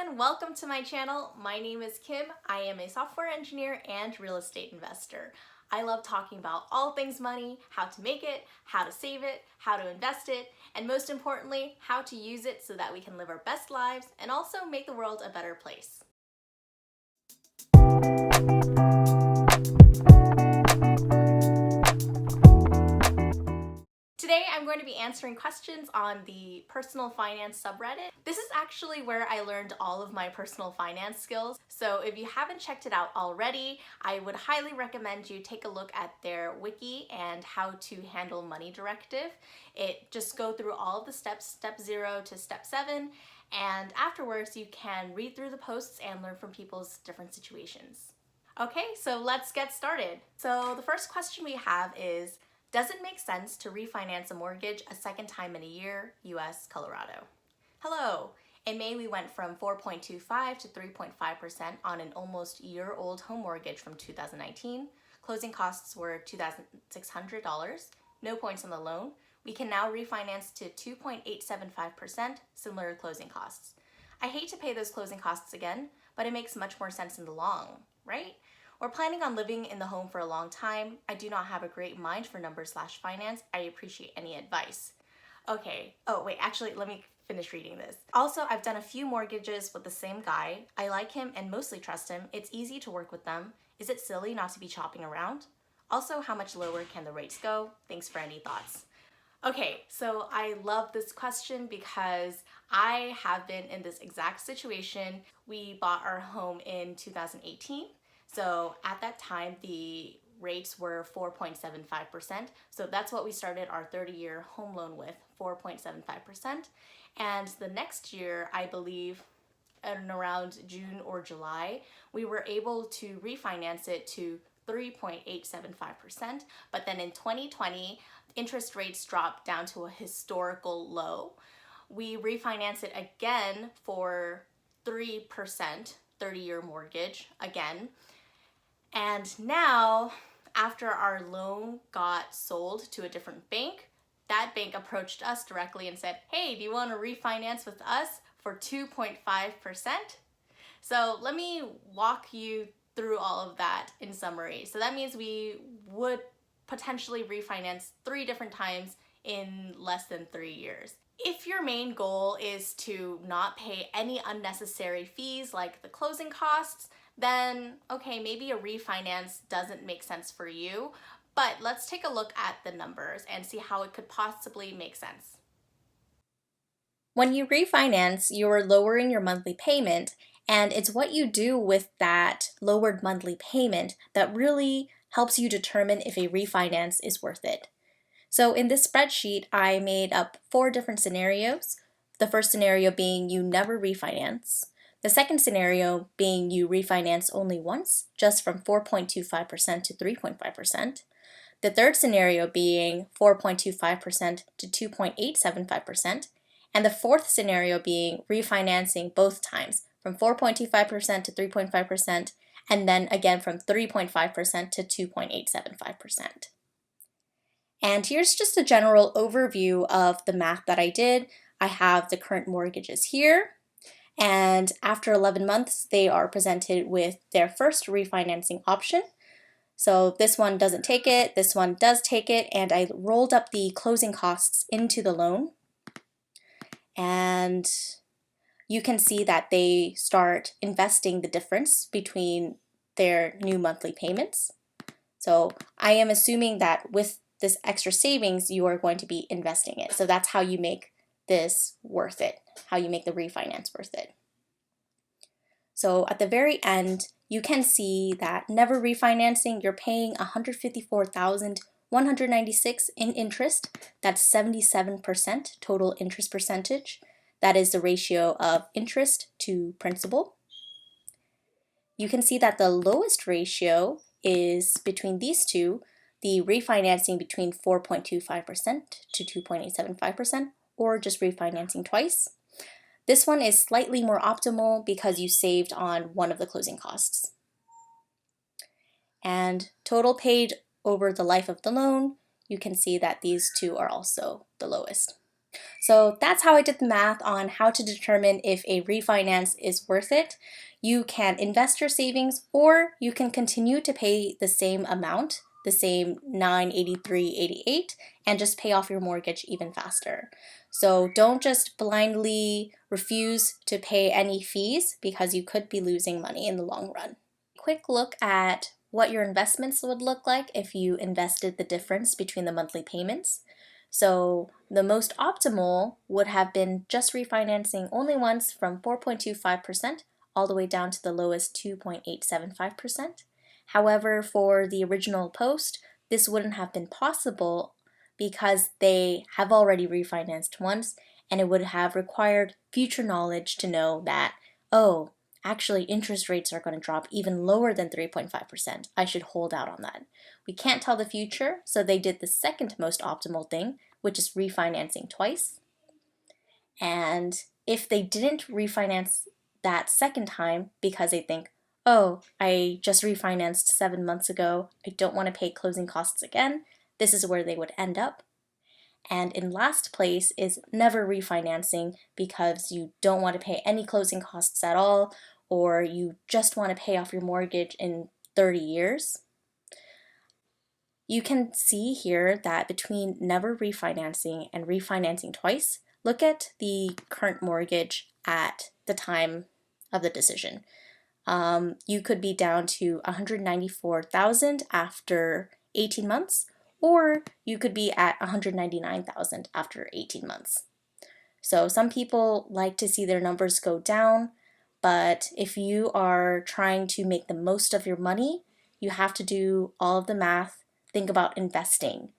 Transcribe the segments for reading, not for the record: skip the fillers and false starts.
everyone, welcome to my channel. My name is Kim. I am a software engineer and real estate investor. I love talking about all things money, how to make it, how to save it, how to invest it, and most importantly, how to use it so that we can live our best lives and also make the world a better place. Today I'm going to be answering questions on the personal finance subreddit. This is actually where I learned all of my personal finance skills. So if you haven't checked it out already, I would highly recommend you take a look at their wiki and how to handle money directive. It just go through all of the steps, step 0 to step 7, and afterwards you can read through the posts and learn from people's different situations. Okay, so let's get started. So the first question we have is, does it make sense to refinance a mortgage a second time in a year, US, Colorado? Hello. In May, we went from 4.25 to 3.5% on an almost year-old home mortgage from 2019. Closing costs were $2,600, no points on the loan. We can now refinance to 2.875%, similar closing costs. I hate to pay those closing costs again, but it makes much more sense in the long, right? We're planning on living in the home for a long time. I do not have a great mind for numbers/finance. I appreciate any advice. Okay, oh wait, actually let me finish reading this. Also, I've done a few mortgages with the same guy. I like him and mostly trust him. It's easy to work with them. Is it silly not to be shopping around? Also, how much lower can the rates go? Thanks for any thoughts. Okay, so I love this question because I have been in this exact situation. We bought our home in 2018. So at that time, the rates were 4.75%. So that's what we started our 30-year home loan with, 4.75%. And the next year, I believe, in around June or July, we were able to refinance it to 3.875%. But then in 2020, interest rates dropped down to a historical low. We refinanced it again for 3%, 30-year mortgage again. And now, after our loan got sold to a different bank, that bank approached us directly and said, hey, do you want to refinance with us for 2.5%? So let me walk you through all of that in summary. So that means we would potentially refinance 3 different times in less than 3 years. If your main goal is to not pay any unnecessary fees like the closing costs, then okay, maybe a refinance doesn't make sense for you, but let's take a look at the numbers and see how it could possibly make sense. When you refinance, you're lowering your monthly payment, and it's what you do with that lowered monthly payment that really helps you determine if a refinance is worth it. So in this spreadsheet, I made up 4 different scenarios. The first scenario being you never refinance. The second scenario being you refinance only once, just from 4.25% to 3.5%. The third scenario being 4.25% to 2.875%. And the fourth scenario being refinancing both times, from 4.25% to 3.5%, and then again from 3.5% to 2.875%. And here's just a general overview of the math that I did. I have the current mortgages here, and after 11 months, they are presented with their first refinancing option. So this one doesn't take it, this one does take it, and I rolled up the closing costs into the loan. And you can see that they start investing the difference between their new monthly payments. So I am assuming that with this extra savings, you are going to be investing it. So that's how you make this worth it, how you make the refinance worth it. So at the very end, you can see that never refinancing, you're paying $154,196 in interest. That's 77% total interest percentage. That is the ratio of interest to principal. You can see that the lowest ratio is between these two, the refinancing between 4.25% to 2.875%, or just refinancing twice. This one is slightly more optimal because you saved on one of the closing costs. And total paid over the life of the loan, you can see that these two are also the lowest. So that's how I did the math on how to determine if a refinance is worth it. You can invest your savings or you can continue to pay the same amount, the same $983.88, and just pay off your mortgage even faster. So don't just blindly refuse to pay any fees because you could be losing money in the long run. Quick look at what your investments would look like if you invested the difference between the monthly payments. So the most optimal would have been just refinancing only once from 4.25% all the way down to the lowest 2.875%. However, for the original post, this wouldn't have been possible because they have already refinanced once, and it would have required future knowledge to know that, oh, actually interest rates are going to drop even lower than 3.5%. I should hold out on that. We can't tell the future, so they did the second most optimal thing, which is refinancing twice. And if they didn't refinance that second time because they think, oh, I just refinanced 7 months ago, I don't want to pay closing costs again, this is where they would end up. And in last place is never refinancing because you don't want to pay any closing costs at all, or you just want to pay off your mortgage in 30 years. You can see here that between never refinancing and refinancing twice, look at the current mortgage at the time of the decision. You could be down to $194,000 after 18 months, or you could be at $199,000 after 18 months. So some people like to see their numbers go down, but if you are trying to make the most of your money, you have to do all of the math, think about investing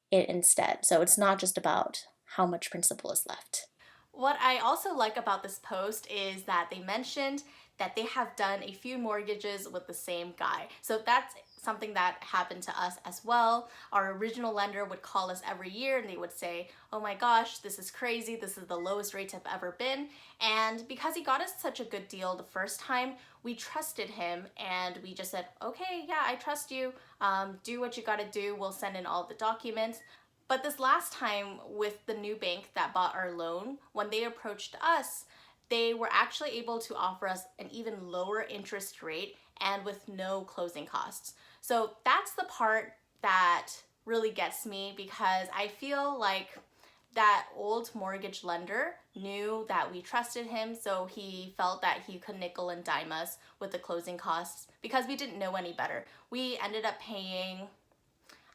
it instead. So it's not just about how much principal is left. What I also like about this post is that they mentioned that they have done a few mortgages with the same guy. So that's something that happened to us as well. Our original lender would call us every year and they would say, oh my gosh, this is crazy. This is the lowest rates I've ever been. And because he got us such a good deal the first time, we trusted him and we just said, okay, yeah, I trust you. Do what you gotta do. We'll send in all the documents. But this last time with the new bank that bought our loan, when they approached us, they were actually able to offer us an even lower interest rate and with no closing costs. So that's the part that really gets me because I feel like that old mortgage lender knew that we trusted him, so he felt that he could nickel and dime us with the closing costs because we didn't know any better. We ended up paying,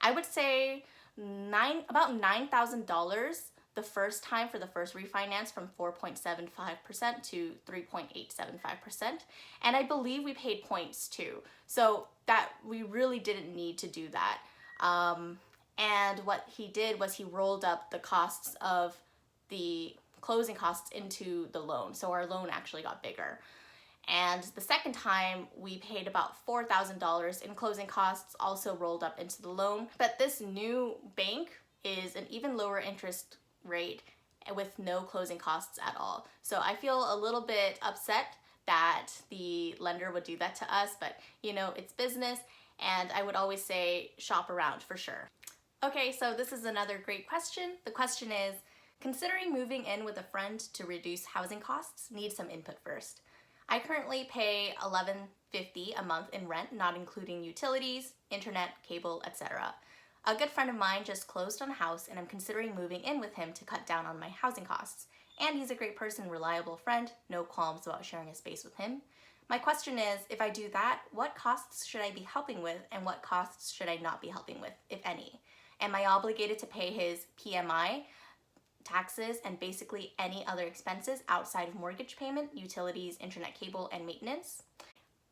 I would say, about $9,000 the first time for the first refinance from 4.75% to 3.875%. And I believe we paid points too. So that we really didn't need to do that. And what he did was he rolled up the costs of the closing costs into the loan. So our loan actually got bigger. And the second time, we paid about $4,000 in closing costs, also rolled up into the loan. But this new bank is an even lower interest rate with no closing costs at all. So I feel a little bit upset that the lender would do that to us, but you know, it's business, and I would always say shop around for sure. Okay, so this is another great question. The question is, considering moving in with a friend to reduce housing costs, need some input first. I currently pay $11.50 a month in rent, not including utilities, internet, cable, etc. A good friend of mine just closed on a house and I'm considering moving in with him to cut down on my housing costs. And he's a great person, reliable friend, no qualms about sharing a space with him. My question is, if I do that, what costs should I be helping with and what costs should I not be helping with, if any? Am I obligated to pay his PMI, taxes, and basically any other expenses outside of mortgage payment, utilities, internet cable, and maintenance?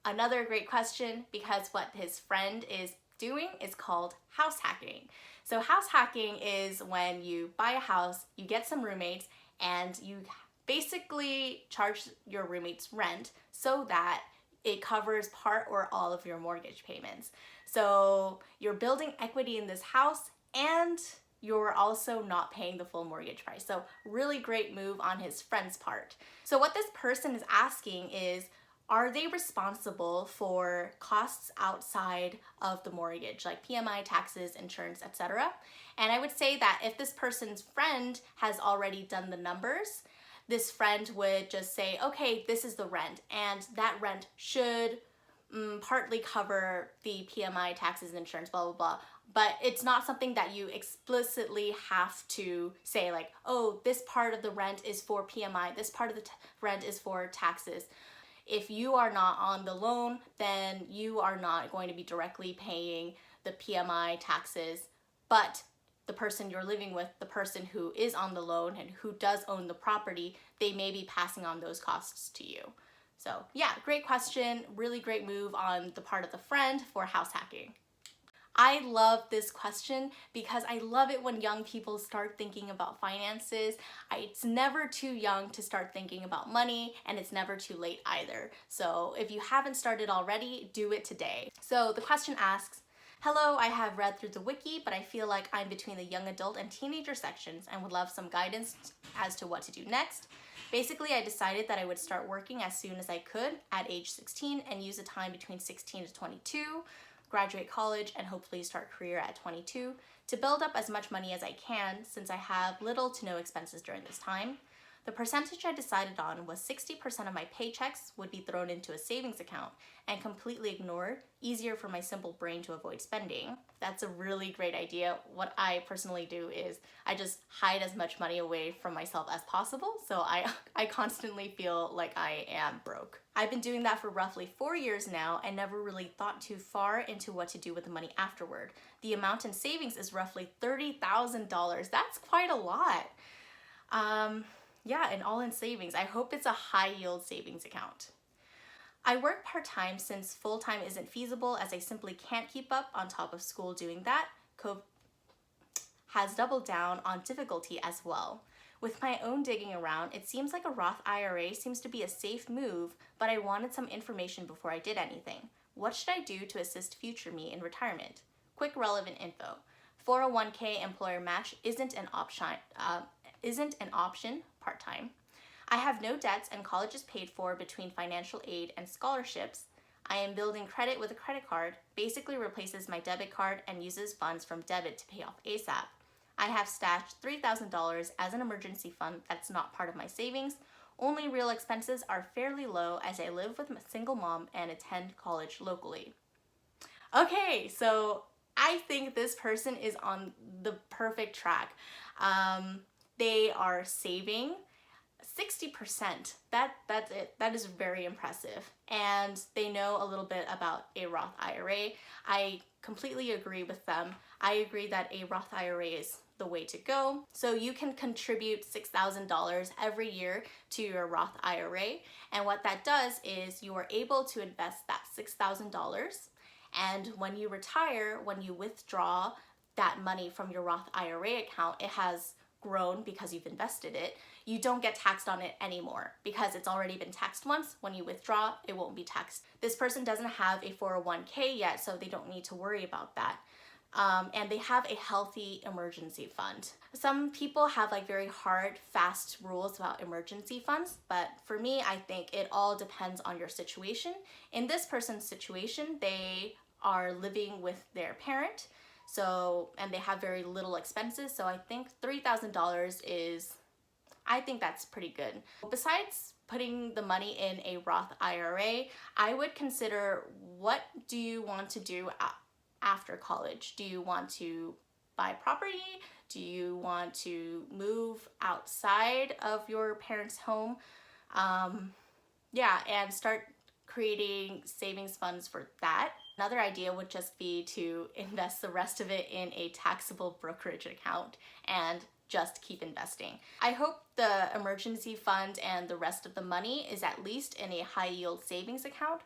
Another great question, because what his friend is doing is called house hacking. So house hacking is when you buy a house, you get some roommates, and you basically charge your roommates rent so that it covers part or all of your mortgage payments. So you're building equity in this house and you're also not paying the full mortgage price. So really great move on his friend's part. So what this person is asking is, are they responsible for costs outside of the mortgage, like PMI, taxes, insurance, etc.? And I would say that if this person's friend has already done the numbers, this friend would just say, okay, this is the rent, and that rent should partly cover the PMI, taxes, and insurance, blah, blah, blah. But it's not something that you explicitly have to say like, oh, this part of the rent is for PMI, this part of the rent is for taxes. If you are not on the loan, then you are not going to be directly paying the PMI taxes, but the person you're living with, the person who is on the loan and who does own the property, they may be passing on those costs to you. So yeah, great question, really great move on the part of the friend for house hacking. I love this question because I love it when young people start thinking about finances. It's never too young to start thinking about money, and it's never too late either. So if you haven't started already, do it today. So the question asks, hello, I have read through the wiki, but I feel like I'm between the young adult and teenager sections and would love some guidance as to what to do next. Basically, I decided that I would start working as soon as I could at age 16 and use the time between 16 to 22, graduate college, and hopefully start career at 22 to build up as much money as I can since I have little to no expenses during this time. The percentage I decided on was 60% of my paychecks would be thrown into a savings account and completely ignored, easier for my simple brain to avoid spending. That's a really great idea. What I personally do is I just hide as much money away from myself as possible, so I constantly feel like I am broke. I've been doing that for roughly 4 years now and never really thought too far into what to do with the money afterward. The amount in savings is roughly $30,000. That's quite a lot. Yeah, and all in savings. I hope it's a high yield savings account. I work part-time since full-time isn't feasible as I simply can't keep up on top of school doing that. COVID has doubled down on difficulty as well. With my own digging around, it seems like a Roth IRA seems to be a safe move, but I wanted some information before I did anything. What should I do to assist future me in retirement? Quick relevant info. 401k employer match isn't an option part-time. I have no debts and college is paid for between financial aid and scholarships. I am building credit with a credit card, basically replaces my debit card and uses funds from debit to pay off ASAP. I have stashed $3,000 as an emergency fund that's not part of my savings. Only real expenses are fairly low as I live with a single mom and attend college locally. Okay, so I think this person is on the perfect track. They are saving 60%. That's it. That is very impressive. And they know a little bit about a Roth IRA. I completely agree with them. I agree that a Roth IRA is the way to go. So you can contribute $6,000 every year to your Roth IRA. And what that does is you are able to invest that $6,000. And when you retire, when you withdraw that money from your Roth IRA account, it has grown because you've invested it. You don't get taxed on it anymore because it's already been taxed once. When you withdraw, it won't be taxed. This person doesn't have a 401k yet, so they don't need to worry about that. And they have a healthy emergency fund. Some people have like very hard, fast rules about emergency funds, but for me, I think it all depends on your situation. In this person's situation, they are living with their parent, and they have very little expenses, so I think $3,000 I think that's pretty good. Besides putting the money in a Roth IRA, I would consider, what do you want to do after college? Do you want to buy property? Do you want to move outside of your parents' home? And start creating savings funds for that. Another idea would just be to invest the rest of it in a taxable brokerage account and just keep investing. I hope the emergency fund and the rest of the money is at least in a high yield savings account.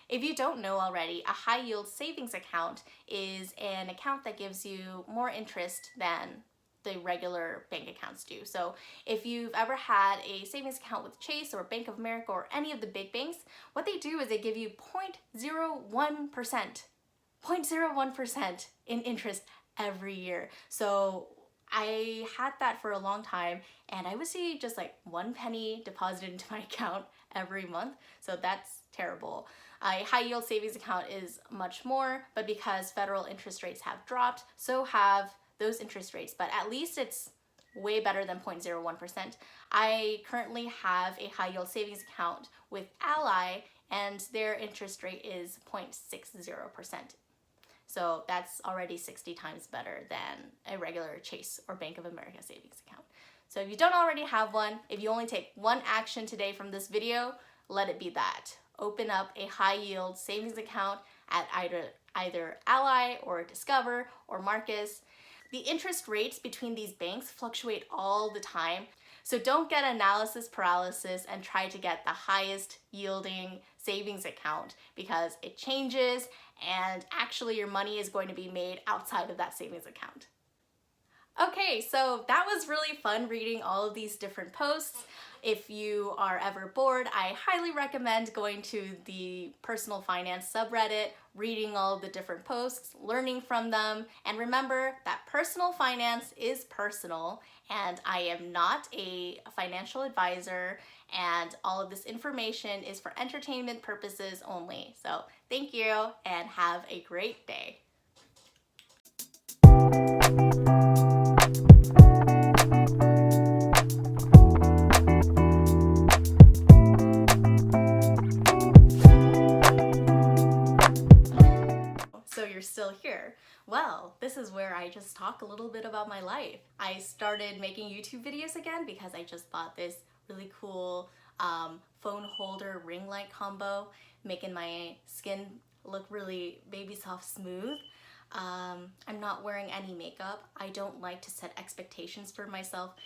If you don't know already, a high yield savings account is an account that gives you more interest than the regular bank accounts do. So if you've ever had a savings account with Chase or Bank of America or any of the big banks, what they do is they give you 0.01% in interest every year. So I had that for a long time, and I would see just like 1 penny deposited into my account every month. So that's terrible. A high yield savings account is much more, but because federal interest rates have dropped, so have those interest rates, but at least it's way better than 0.01%. I currently have a high yield savings account with Ally, and their interest rate is 0.60%. So that's already 60 times better than a regular Chase or Bank of America savings account. So if you don't already have one, if you only take one action today from this video, let it be that. Open up a high yield savings account at either Ally or Discover or Marcus. The interest rates between these banks fluctuate all the time. So don't get analysis paralysis and try to get the highest yielding savings account, because it changes and actually your money is going to be made outside of that savings account. Okay, so that was really fun reading all of these different posts. If you are ever bored, I highly recommend going to the Personal Finance subreddit, reading all of the different posts, learning from them, and remember that personal finance is personal, and I am not a financial advisor, and all of this information is for entertainment purposes only. So thank you, and have a great day. So you're still here. Well, this is where I just talk a little bit about my life. I started making YouTube videos again because I just bought this really cool phone holder ring light combo, making my skin look really baby soft smooth. I'm not wearing any makeup. I don't like to set expectations for myself